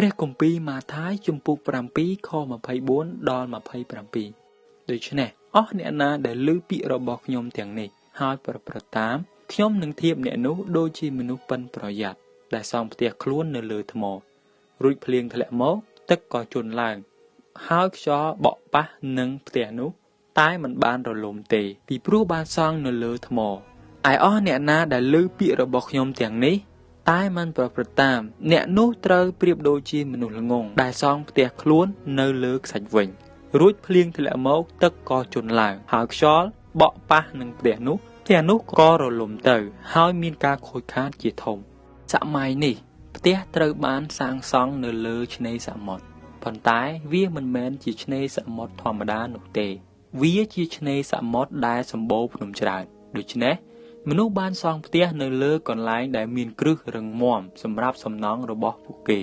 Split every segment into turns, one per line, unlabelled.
ព្រះគម្ពីរម៉ាថាយជំពូក7ខ24ដល់27ដូច្នេះអស់អ្នកណាដែលឮពាក្យរបស់ខ្ញុំទាំងនេះហើយប្រព្រឹត្តតាមខ្ញុំនឹងធៀបអ្នកនោះដូចជាមនុស្សប៉ិនប្រយ័ត្នដែលសង់ផ្ទះខ្លួននៅលើថ្មរួចភ្លៀងធ្លាក់មកទឹកក៏ជន់ឡើងហើយខ្យល់បក់ប៉ះនឹងផ្ទះនោះតែមិនបានរលំទេពីព្រោះបានសង់នៅលើថ្មឯអស់អ្នកណាដែលឮពាក្យរបស់ខ្ញុំទាំងនេះតែមិនប្រព្រឹត្តតាមអ្នកនោះត្រូវប្រៀបដូចជាមនុស្សល្ងង់ដែលសង់ផ្ទះខ្លួននៅលើខ្សាច់វិញរួចភ្លៀងធ្លាក់មកទឹកក៏ជន់ឡើងហើយខ្យល់បក់ប៉ះនឹងផ្ទះនោះក៏រលំទៅហើយមានការខូចខាតជាធំសម័យនេះផ្ទះត្រូវបានសាងសង់នៅលើឆ្នេរសមុទ្រប៉ុន្តែវាមិនមែនជាឆ្នេរសមុទ្រធម្មតានោះទេវាជាឆ្នេរសមុទ្រដែលសម្បូរភ្នំច្រើនដូច្នេះមនុស្សបានសង់ផ្ទះនៅលើកន្លែងដែលមានគ្រឹះរឹងមាំសម្រាប់សំណង់របស់ពួកគេ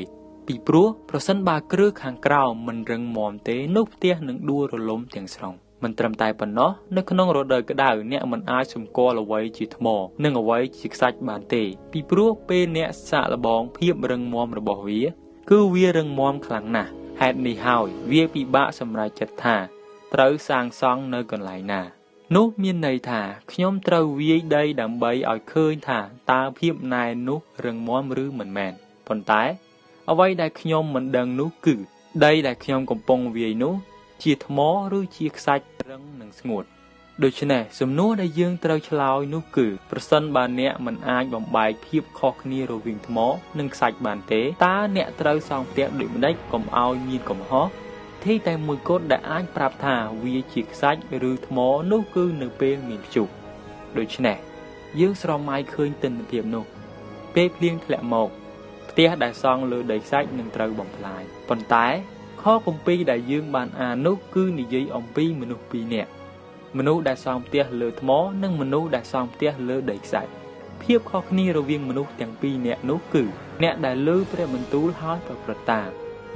ពីព្រោះប្រសិនបើគ្រឹះខាងក្រោមមិនរឹងមាំទេនោះផ្ទះនឹងដួលរលំទាំងស្រុងមិនត្រឹមតែប៉ុណ្ណោះនៅក្នុងរដូវក្តៅអ្នកមិនអាចសម្គាល់អ្វីជាថ្មនិងអ្វីជាខ្សាច់បានទេពីព្រោះពេលអ្នកសាកល្បងភាពរឹងមាំរបស់វាគឺវារឹងមាំខ្លាំងណាស់ហេតុនេះហើយវាពិបាកសម្រេចចិត្តថាត្រូវសាងសង់នៅកន្លែងណានោះមានន័យថាខ្ញុំត្រូវវាយដីដើម្បីឲ្យឃើញថាតើភាពណែននោះរឹងមាំឬមិនមែនប៉ុន្តែអ្វីដែលខ្ញុំមិនដឹងនោះគឺដីដែលខ្ញុំកំពុងវាយនោះជាថ្មឬជាខ្សាច់រឹងនិងស្ងួតដូច្នេះសំណួរដែលយើងត្រូវឆ្លើយនោះគឺប្រសិនបើអ្នកមិនអាចបំបែកភាពខុសគ្នារវាងថ្មនិងខ្សាច់បានទេតើអ្នកត្រូវសង់ផ្ទះដូចម្តេចកុំឲ្យមានកំហុសទីតែមួយគត់ដែលអាចប្រាប់ថាវាជាខ្សាច់ឬថ្មនោះគឺនៅពេលមានព្យុះដូច្នេះយើងស្រមៃឃើញទិដ្ឋភាពនោះពេលភ្លៀងធ្លាក់មកផ្ទះដែលសង់លើដីខ្សាច់នឹងត្រូវបំផ្លាញប៉ុន្តែខគម្ពីរដែលយើងបានអាននោះគឺនិយាយអំពីមនុស្ស2នាក់មនុស្សដែលសង់ផ្ទះលើថ្មនិងមនុស្សដែលសង់ផ្ទះលើដីខ្សាច់ភាពខុសគ្នារវាងមនុស្សទាំង2នាក់នោះគឺអ្នកដែលលើព្រះបន្ទូលហើយប្រព្រឹត្តតាម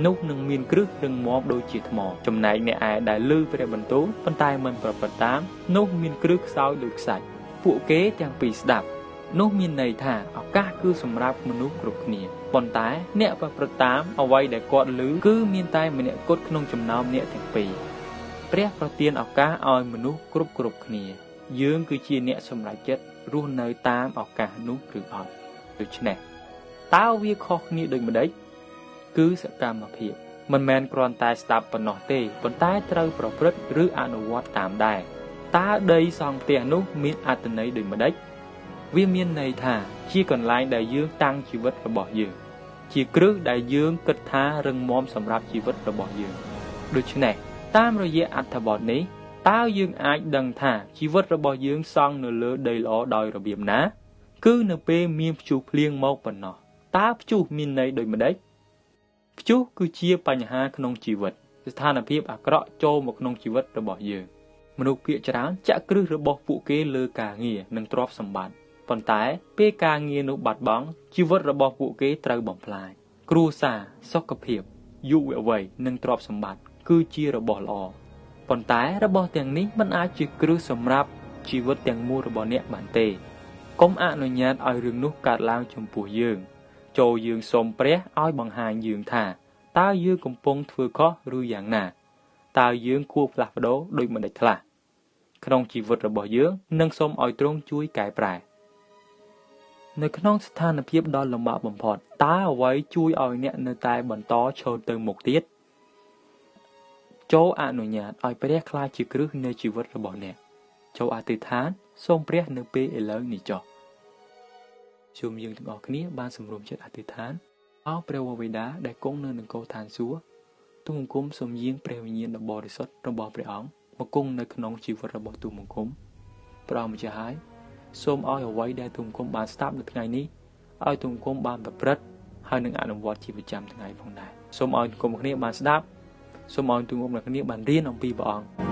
នោះនឹងមានគ្រឹះរឹងមាំដូចជាថ្មចំណែកអ្នកឯដែលលើព្រះបន្ទូលប៉ុន្តែមិនប្រព្រឹត្តតាមនោះមានគ្រឹះខ្សោយដូចខ្សាច់ពួកគេទាំងពីរស្ដាប់នោះមានន័យថាឱកាសគឺសម្រាប់មនុស្សគ្រប់គ្នាប៉ុន្តែអ្នកប្រព្រឹត្តតាមអ្វីដែលគាត់ឮគឺមានតែម្នាក់គត់ក្នុងចំណោមអ្នកទាំងពីរព្រះប្រទានឱកាសឲ្យមនុស្សគ្រប់គ្នាយើងគឺជាអ្នកសម្រេចចិត្តរស់នៅតាមឱកាសនោះឬអត់ដូច្នេះតើវាខុសគ្នាដូចម្តេចគឺសកម្មភាពមិនមែនគ្រាន់តែស្ដាប់ប៉ុណ្ណោះទេប៉ុន្តែត្រូវប្រព្រឹត្តឬអនុវត្តតាមដែរតើដីសង់ផ្ទះនោះមានអត្ថន័យដូចម្តេចវាមានន័យថាជាកន្លែងដែលយើងតាំងជីវិតរបស់យើងជាគ្រឹះដែលយើងគិតថារឹងមាំសម្រាប់ជីវិតរបស់យើងដូច្នេះតាមរយៈអត្ថបទនេះតើយើងអាចដឹងថាជីវិតរបស់យើងសង់នៅលើដីល្អដោយរបៀបណាគឺនៅពេលមានព្យុះភ្លៀងមកប៉ុណ្ណោះតើព្យុះមានន័យដូចម្តេចព្យុះគឺជាបញ្ហាក្នុងជីវិតស្ថានភាពអាក្រក់ចូលមកក្នុងជីវិតរបស់យើងមនុស្សភាគច្រើនចាក់គ្រឹះរបស់ពួកគេលើការងារនិងទ្រព្យសម្បត្តិប៉ុន្តែពេលការងារនោះបាត់បង់ជីវិតរបស់ពួកគេត្រូវបំផ្លាញគ្រួសារសុខភាពយុវវ័យនិងទ្រព្យសម្បត្តិគឺជារបស់ល្អប៉ុន្តែរបស់ទាំងនេះមិនអាចជាគ្រឹះសម្រាប់ជីវិតទាំងមូលរបស់អ្នកបានទេកុំអនុញ្ញាតឲ្យរឿងនោះកើតឡើងចំពោះយើងចូលយើងសូមព្រះឲ្យបង្ហាញយើងថាតើយើងកំពុងធ្វើខុសឬយ៉ាងណាតើយើងគួរផ្លាស់ប្ដូរដូចម្តេចខ្លះក្នុងជីវិតរបស់យើងនិងសូមឲ្យទ្រង់ជួយកែប្រែនៅក្នុងស្ថានភាពដ៏លំបាកបំផុតតើអ្វីជួយឲ្យអ្នកនៅតែបន្តឈរទៅមុខទៀតចូលអនុញ្ញាតឲ្យព្រះក្លាយជាគ្រឹះនៃជីវិតរបស់អ្នកចូលអធិដ្ឋានសូមព្រះនៅពេលឥឡូវនេះចុះជុំយើងទាំងអស់គ្នាបានសម្រុំចិត្តអធិដ្ឋានអោព្រះវរបិតាដែលគង់នៅនគរឋានសួគ៌ទូលបង្គំសូមយាងព្រះវិញ្ញាណដ៏បរិសុទ្ធរបស់ព្រះអង្គមកគង់នៅក្នុងជីវិតរបស់ទូលបង្គំព្រះអង្គម្ចាស់ហើយសូមឲ្យអ្វីដែលទូលបង្គំបានស្ដាប់នៅថ្ងៃនេះឲ្យទូលបង្គំបានប្រព្រឹត្តហើយនឹងអនុវត្តជាប្រចាំថ្ងៃផងដែរសូមឲ្យទូលបង្គំគ្នាបានស្ដាប់សូមឲ្យទូលបង្គំគ្នាបានរៀនអំពីព្រះអង្គ